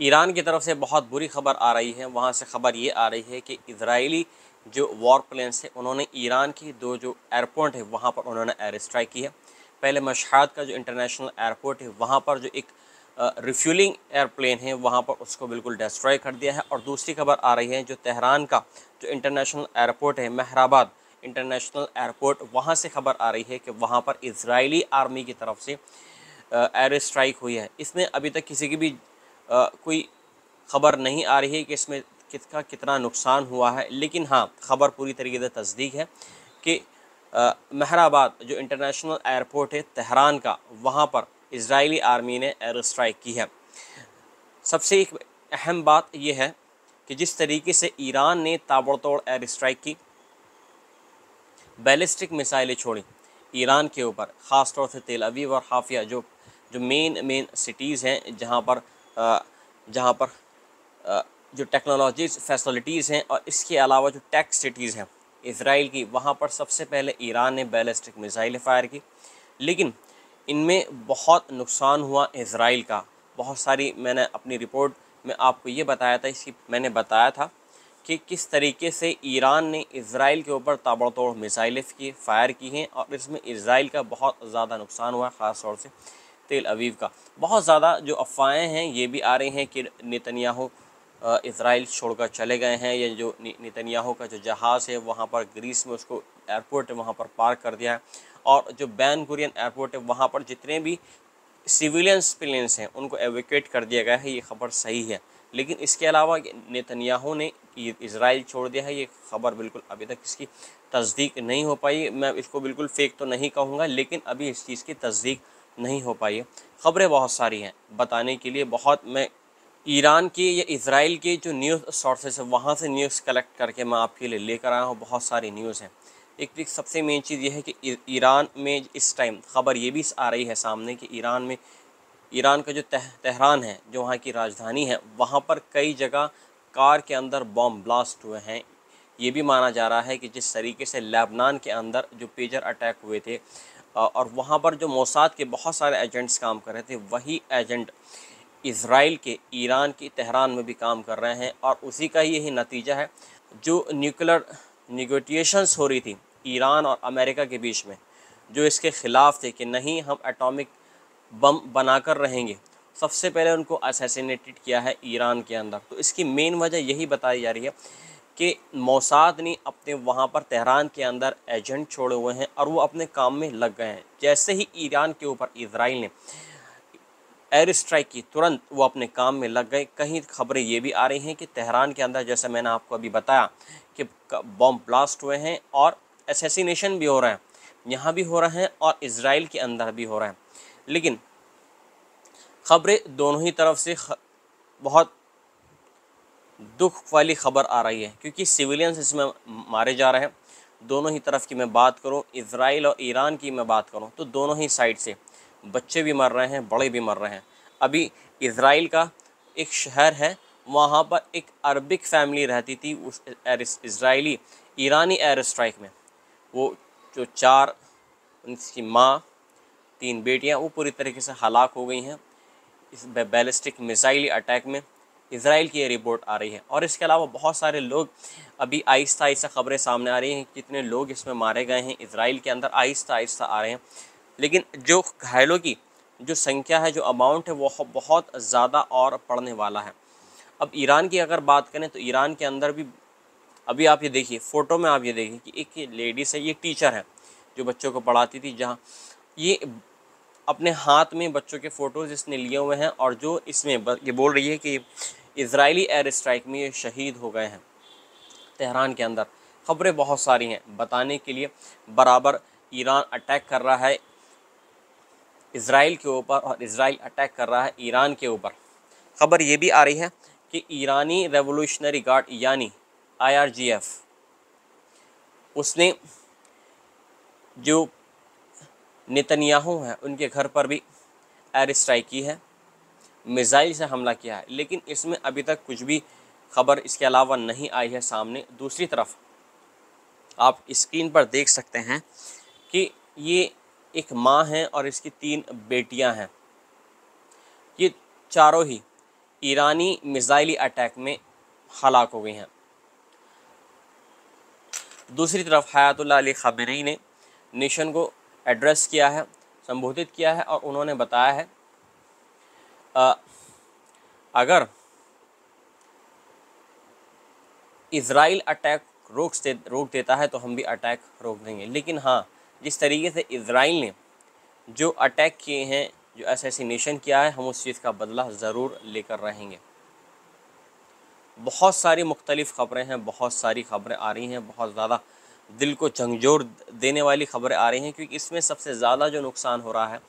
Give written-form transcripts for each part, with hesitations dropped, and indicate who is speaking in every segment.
Speaker 1: Iran की तरफ से बहुत बुरी खबर आ रही है। वहाँ से खबर ये आ रही है कि इजरायली जो वॉर प्लेन्स है उन्होंने ईरान की दो जो एयरपोर्ट है वहाँ पर उन्होंने एयर स्ट्राइक की है। पहले मशहद का जो इंटरनेशनल एयरपोर्ट है वहाँ पर जो एक रिफ्यूलिंग एयरप्लेन है वहाँ पर उसको बिल्कुल डिस्ट्रॉय कर दिया है। और दूसरी खबर आ रही है जो तेहरान का जो इंटरनेशनल एयरपोर्ट है मेहराबाद इंटरनेशनल एयरपोर्ट, वहाँ से खबर आ रही है कि वहाँ पर इजरायली आर्मी की तरफ से एयर स्ट्राइक हुई है। इसमें अभी तक किसी की भी कोई खबर नहीं आ रही है कि इसमें किसका कितना नुकसान हुआ है, लेकिन हाँ खबर पूरी तरीके से तस्दीक है कि मेहराबाद जो इंटरनेशनल एयरपोर्ट है तेहरान का, वहाँ पर इजरायली आर्मी ने एयर स्ट्राइक की है। सबसे एक अहम बात यह है कि जिस तरीके से ईरान ने ताबड़तोड़ एयर स्ट्राइक की, बैलिस्टिक मिसाइलें छोड़ी ईरान के ऊपर, ख़ास तौर से तेल अवीव और हाफिया जो जो मेन सिटीज़ हैं जहाँ पर जो टेक्नोलॉजीज़ फैसिलिटीज़ हैं और इसके अलावा जो टेक सिटीज़ हैं इसराइल की, वहाँ पर सबसे पहले ईरान ने बैलिस्टिक मिसाइलें फ़ायर की। लेकिन इनमें बहुत नुकसान हुआ इसराइल का। बहुत सारी मैंने अपनी रिपोर्ट में आपको ये बताया था, इसकी मैंने बताया था कि किस तरीके से ईरान ने इसराइल के ऊपर ताबड़तोड़ मिसाइलें की फ़ायर की हैं और इसमें इसराइल का बहुत ज़्यादा नुकसान हुआ, ख़ास तौर से तेल अवीव का। बहुत ज़्यादा जो अफवाहें हैं ये भी आ रही हैं कि नेतन्याहू इसराइल छोड़कर चले गए हैं। ये जो नेतन्याहू का जो जहाज़ है वहाँ पर ग्रीस में उसको एयरपोर्ट है वहाँ पर पार्क कर दिया है। और जो बेन गुरियन एयरपोर्ट है वहाँ पर जितने भी सिविलियंस प्लेन्स हैं उनको एवेक्यूएट कर दिया गया है। ये खबर सही है, लेकिन इसके अलावा नेतन्याहू ने इसराइल छोड़ दिया है, ये खबर बिल्कुल अभी तक इसकी तस्दीक नहीं हो पाई। मैं इसको बिल्कुल फेक तो नहीं कहूँगा, लेकिन अभी इस चीज़ की तस्दीक नहीं हो पाई है। ख़बरें बहुत सारी हैं बताने के लिए, बहुत मैं ईरान की या इसराइल की जो न्यूज़ सोर्सेस है वहाँ से न्यूज़ कलेक्ट करके मैं आपके लिए लेकर आया हूँ। बहुत सारी न्यूज़ हैं। एक सबसे मेन चीज़ ये है कि ईरान में इस टाइम खबर ये भी आ रही है सामने कि ईरान का जो तेहरान है, जो वहाँ की राजधानी है, वहाँ पर कई जगह कार के अंदर बॉम्ब ब्लास्ट हुए हैं। ये भी माना जा रहा है कि जिस तरीके से लेबनान के अंदर जो पेजर अटैक हुए थे और वहाँ पर जो मोसाद के बहुत सारे एजेंट्स काम कर रहे थे, वही एजेंट इसराइल के ईरान की तेहरान में भी काम कर रहे हैं। और उसी का यही नतीजा है जो न्यूक्लियर निगोटिएशंस हो रही थी ईरान और अमेरिका के बीच में, जो इसके ख़िलाफ़ थे कि नहीं हम एटॉमिक बम बनाकर रहेंगे, सबसे पहले उनको असैसिनेटेड किया है ईरान के अंदर। तो इसकी मेन वजह यही बताई जा रही है कि मोसाद ने अपने वहाँ पर तेहरान के अंदर एजेंट छोड़े हुए हैं और वो अपने काम में लग गए हैं। जैसे ही ईरान के ऊपर इसराइल ने एयर स्ट्राइक की, तुरंत वो अपने काम में लग गए। कहीं खबरें ये भी आ रही हैं कि तेहरान के अंदर, जैसे मैंने आपको अभी बताया, कि बॉम्ब ब्लास्ट हुए हैं और असैसिनेशन भी हो रहे हैं, यहाँ भी हो रहे हैं और इसराइल के अंदर भी हो रहे हैं। लेकिन खबरें दोनों ही तरफ से बहुत दुख वाली खबर आ रही है, क्योंकि सिविलियंस इसमें मारे जा रहे हैं। दोनों ही तरफ की मैं बात करूं, इसराइल और ईरान की मैं बात करूं, तो दोनों ही साइड से बच्चे भी मर रहे हैं, बड़े भी मर रहे हैं। अभी इसराइल का एक शहर है, वहाँ पर एक अरबिक फैमिली रहती थी। उस इसराइली ईरानी एयर स्ट्राइक में वो जो चार, उनकी माँ, 3 बेटियाँ, वो पूरी तरीके से हलाक हो गई हैं इस बैलिस्टिक मिसाइल अटैक में। इसराइल की ये रिपोर्ट आ रही है। और इसके अलावा बहुत सारे लोग, अभी आहिस्ता आहिस्ता खबरें सामने आ रही हैं कितने लोग इसमें मारे गए हैं इसराइल के अंदर, आहिस्ता आहिस्ता आ रहे हैं। लेकिन जो घायलों की जो संख्या है, जो अमाउंट है, वो बहुत ज़्यादा और पड़ने वाला है। अब ईरान की अगर बात करें तो ईरान के अंदर भी अभी आप ये देखिए, फ़ोटो में आप ये देखिए कि एक लेडीज़ है, ये टीचर है जो बच्चों को पढ़ाती थी, जहाँ ये अपने हाथ में बच्चों के फ़ोटोज़ इसने लिए हुए हैं और जो इसमें ये बोल रही है कि इजरायली एयर स्ट्राइक में ये शहीद हो गए हैं तेहरान के अंदर। ख़बरें बहुत सारी हैं बताने के लिए। बराबर ईरान अटैक कर रहा है इसराइल के ऊपर और इसराइल अटैक कर रहा है ईरान के ऊपर। ख़बर ये भी आ रही है कि ईरानी रेवोल्यूशनरी गार्ड यानी IRGF, उसने जो नेतन्याहू हैं उनके घर पर भी एयर स्ट्राइक की है, मिसाइल से हमला किया है। लेकिन इसमें अभी तक कुछ भी खबर इसके अलावा नहीं आई है सामने। दूसरी तरफ आप स्क्रीन पर देख सकते हैं कि ये एक माँ है और इसकी 3 बेटियां हैं। ये चारों ही ईरानी मिसाइली अटैक में हलाक हो गई हैं। दूसरी तरफ हयातुल्लाह अली ख़ामेनी ने नेशन को एड्रेस किया है, संबोधित किया है और उन्होंने बताया है अगर इज़राइल अटैक रोक देता है तो हम भी अटैक रोक देंगे। लेकिन हाँ, जिस तरीके से इज़राइल ने जो अटैक किए हैं, जो असैसिनेशन किया है, हम उस चीज़ का बदला ज़रूर लेकर रहेंगे। बहुत सारी मुख्तलिफ़ ख़बरें हैं, बहुत सारी ख़बरें आ रही हैं, बहुत ज़्यादा दिल को झंझोर देने वाली ख़बरें आ रही हैं, क्योंकि इसमें सबसे ज़्यादा जो नुकसान हो रहा है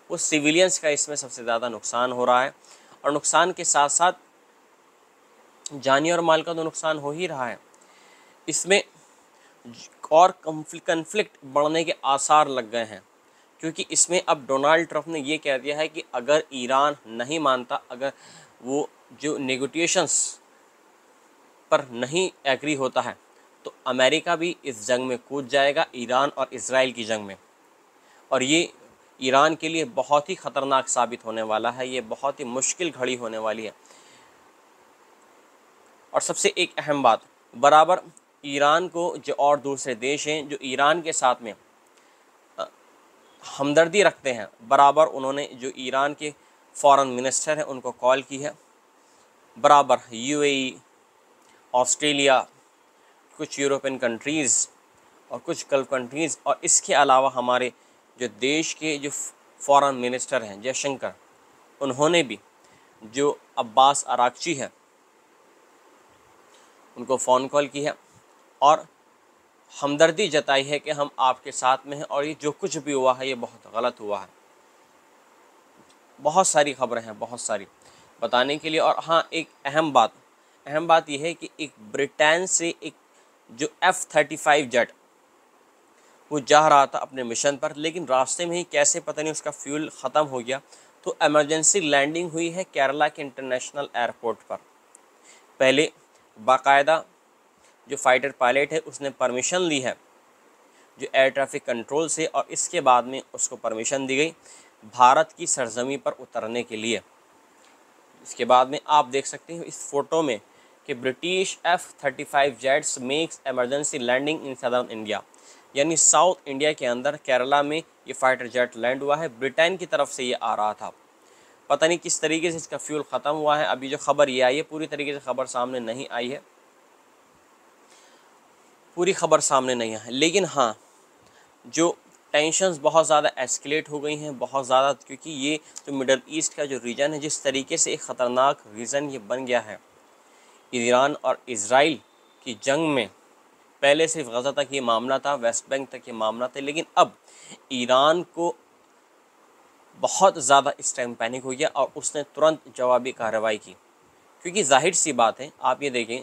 Speaker 1: वो सिविलियंस का इसमें सबसे ज़्यादा नुकसान हो रहा है। और नुकसान के साथ साथ जानी और माल का तो नुकसान हो ही रहा है। इसमें और कन्फ्लिक्ट बढ़ने के आसार लग गए हैं, क्योंकि इसमें अब डोनाल्ड ट्रंप ने ये कह दिया है कि अगर ईरान नहीं मानता, अगर वो जो नेगोटिएशंस पर नहीं एग्री होता है, तो अमेरिका भी इस जंग में कूद जाएगा, ईरान और इज़राइल की जंग में। और ये ईरान के लिए बहुत ही ख़तरनाक साबित होने वाला है, ये बहुत ही मुश्किल घड़ी होने वाली है। और सबसे एक अहम बात, बराबर ईरान को जो और दूसरे देश हैं जो ईरान के साथ में हमदर्दी रखते हैं, बराबर उन्होंने जो ईरान के फॉरेन मिनिस्टर हैं उनको कॉल की है। बराबर यूएई, ऑस्ट्रेलिया, कुछ यूरोपियन कंट्रीज़ और कुछ गल्फ़ कंट्रीज़ और इसके अलावा हमारे जो देश के जो फॉरेन मिनिस्टर हैं जयशंकर, उन्होंने भी जो अब्बास अरागची है उनको फ़ोन कॉल की है और हमदर्दी जताई है कि हम आपके साथ में हैं और ये जो कुछ भी हुआ है ये बहुत गलत हुआ है। बहुत सारी खबरें हैं, बहुत सारी बताने के लिए। और हाँ, एक अहम बात यह है कि एक ब्रिटेन से एक जो F-35 जेट वो जा रहा था अपने मिशन पर, लेकिन रास्ते में ही कैसे पता नहीं उसका फ्यूल ख़त्म हो गया, तो एमरजेंसी लैंडिंग हुई है केरला के इंटरनेशनल एयरपोर्ट पर। पहले बाकायदा जो फाइटर पायलट है उसने परमिशन ली है जो एयर ट्रैफिक कंट्रोल से, और इसके बाद में उसको परमिशन दी गई भारत की सरजमी पर उतरने के लिए। इसके बाद में आप देख सकते हैं इस फ़ोटो में कि British F-35 jets makes emergency landing in southern India, यानी साउथ इंडिया के अंदर केरला में ये फाइटर जेट लैंड हुआ है। ब्रिटेन की तरफ से ये आ रहा था, पता नहीं किस तरीके से इसका फ्यूल ख़त्म हुआ है। अभी जो खबर ये आई है पूरी तरीके से खबर सामने नहीं आई है, पूरी खबर सामने नहीं है। लेकिन हाँ, जो टेंशन्स बहुत ज़्यादा एस्केलेट हो गई हैं, बहुत ज़्यादा, क्योंकि ये जो मिडल ईस्ट का जो रीजन है जिस तरीके से एक ख़तरनाक रीजन ये बन गया है। ईरान और इज़राइल की जंग में पहले सिर्फ गज़ा तक ये मामला था, वेस्ट बैंक तक ये मामला था, लेकिन अब ईरान को बहुत ज़्यादा इस टाइम पैनिक हो गया और उसने तुरंत जवाबी कार्रवाई की। क्योंकि जाहिर सी बात है, आप ये देखें,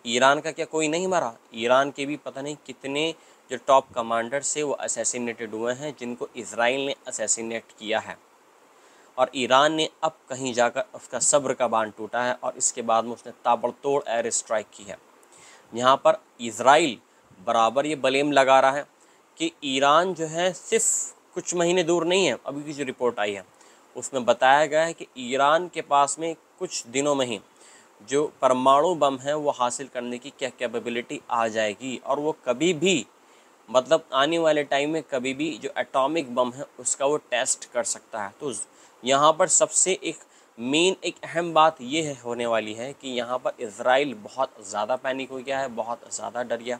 Speaker 1: ईरान का क्या कोई नहीं मरा? ईरान के भी पता नहीं कितने जो टॉप कमांडर्स थे वो असैसिनेटेड हुए हैं, जिनको इज़राइल ने असैसिनेट किया है। और ईरान ने अब कहीं जाकर उसका सब्र का बांध टूटा है और इसके बाद में उसने ताबड़तोड़ एयर स्ट्राइक की है। यहाँ पर इज़राइल बराबर ये ब्लेम लगा रहा है कि ईरान जो है सिर्फ कुछ महीने दूर नहीं है। अभी की जो रिपोर्ट आई है उसमें बताया गया है कि ईरान के पास में कुछ दिनों में ही जो परमाणु बम है वो हासिल करने की क्या कैपेबिलिटी आ जाएगी, और वो कभी भी, मतलब आने वाले टाइम में कभी भी जो एटॉमिक बम है उसका वो टेस्ट कर सकता है। तो यहाँ पर सबसे एक अहम बात ये है होने वाली है कि यहाँ पर इज़राइल बहुत ज़्यादा पैनिक हो गया है, बहुत ज़्यादा डर गया।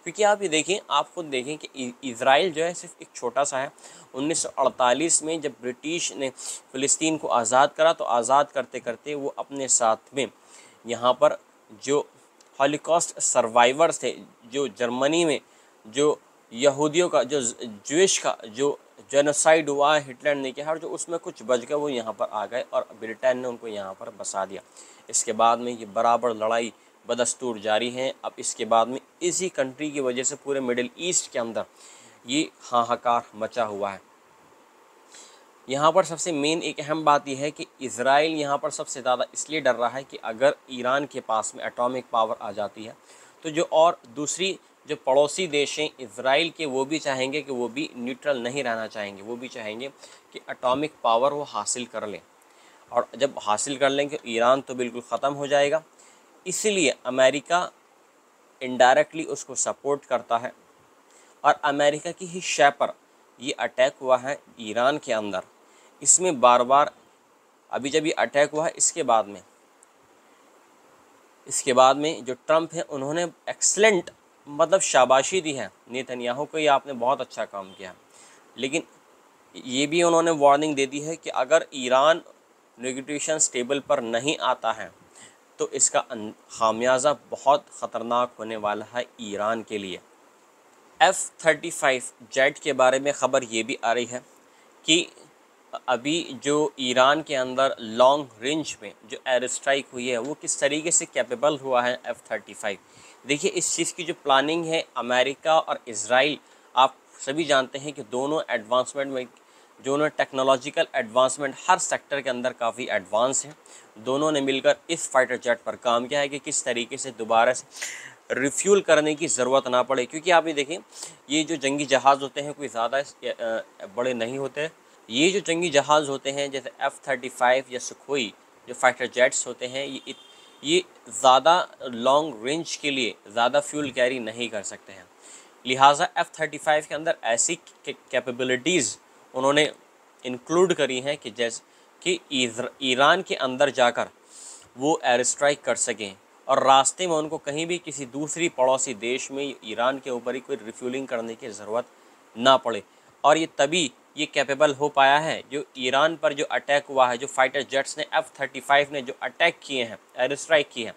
Speaker 1: क्योंकि आप ये देखें, आप खुद देखें कि इज़राइल जो है सिर्फ एक छोटा सा है। 1948 में जब ब्रिटिश ने फ़िलिस्तीन को आज़ाद करा, तो आज़ाद करते करते वो अपने साथ में यहाँ पर जो हॉलोकॉस्ट सर्वाइवर्स थे, जो जर्मनी में जो यहूदियों का जो ज्यूइश का जो जेनोसाइड हुआ है हिटलर ने किया, और जो उसमें कुछ बच गए वो यहाँ पर आ गए और ब्रिटेन ने उनको यहाँ पर बसा दिया। इसके बाद में ये बराबर लड़ाई बदस्तूर जारी है। अब इसके बाद में इसी कंट्री की वजह से पूरे मिडिल ईस्ट के अंदर ये हाहाकार मचा हुआ है। यहाँ पर सबसे मेन एक अहम बात यह है कि इज़राइल यहाँ पर सबसे ज़्यादा इसलिए डर रहा है कि अगर ईरान के पास में एटॉमिक पावर आ जाती है तो जो और दूसरी जो पड़ोसी देश हैं इज़राइल के, वो भी चाहेंगे कि वो भी न्यूट्रल नहीं रहना चाहेंगे, वो भी चाहेंगे कि एटॉमिक पावर वो हासिल कर लें। और जब हासिल कर लेंगे ईरान तो बिल्कुल ख़त्म हो जाएगा। इसीलिए अमेरिका इनडायरेक्टली उसको सपोर्ट करता है और अमेरिका की ही शय पर ये अटैक हुआ है ईरान के अंदर। इसमें बार बार अभी जब ये अटैक हुआ है इसके बाद में जो ट्रम्प है उन्होंने एक्सलेंट मतलब शाबाशी दी है नेतन्याहू को, ये आपने बहुत अच्छा काम किया। लेकिन ये भी उन्होंने वार्निंग दे दी है कि अगर ईरान नेगोटिएशन टेबल पर नहीं आता है तो इसका खामियाजा बहुत ख़तरनाक होने वाला है ईरान के लिए। F-35 जेट के बारे में ख़बर ये भी आ रही है कि अभी जो ईरान के अंदर लॉन्ग रेंज में जो एयर स्ट्राइक हुई है वो किस तरीके से कैपेबल हुआ है F-35। देखिए इस चीज़ की जो प्लानिंग है अमेरिका और इज़राइल, आप सभी जानते हैं कि दोनों एडवांसमेंट में, दोनों टेक्नोलॉजिकल एडवांसमेंट हर सेक्टर के अंदर काफ़ी एडवांस हैं। दोनों ने मिलकर इस फाइटर जेट पर काम किया है कि किस तरीके से दोबारा से रिफ्यूल करने की ज़रूरत ना पड़े, क्योंकि आप ये देखें ये जो जंगी जहाज़ होते हैं कोई ज़्यादा बड़े नहीं होते। ये जो जंगी जहाज़ होते हैं जैसे F-35 या सुखोई जो फाइटर जेट्स होते हैं ये ज़्यादा लॉन्ग रेंज के लिए ज़्यादा फ्यूल कैरी नहीं कर सकते हैं। लिहाजा F-35 के अंदर ऐसी कैपेबिलिटीज़ उन्होंने इंक्लूड करी हैं कि जैसे कि ईरान के अंदर जाकर वो एयर स्ट्राइक कर सकें और रास्ते में उनको कहीं भी किसी दूसरी पड़ोसी देश में ईरान के ऊपर ही कोई रिफ्यूलिंग करने की ज़रूरत ना पड़े। और ये तभी ये कैपेबल हो पाया है जो ईरान पर जो अटैक हुआ है, जो फाइटर जेट्स ने F-35 ने जो अटैक किए हैं, एयर स्ट्राइक किए हैं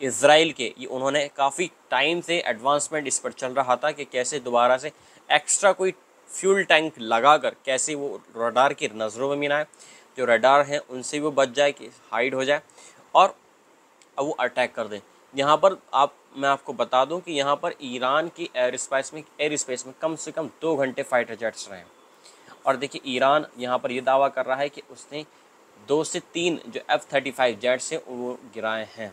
Speaker 1: इज़राइल के, ये उन्होंने काफ़ी टाइम से एडवांसमेंट इस पर चल रहा था कि कैसे दोबारा से एक्स्ट्रा कोई फ्यूल टैंक लगाकर कैसे वो रडार की नज़रों में मिलाए, जो रडार हैं उनसे वो बच जाए कि हाइड हो जाए और अब वो अटैक कर दें। यहाँ पर मैं आपको बता दूं कि यहाँ पर ईरान की एयर स्पेस में कम से कम 2 घंटे फाइटर जेट्स रहे और देखिए ईरान यहाँ पर ये दावा कर रहा है कि उसने 2 से 3 जो F-35 जेट्स हैं वो गिराए हैं।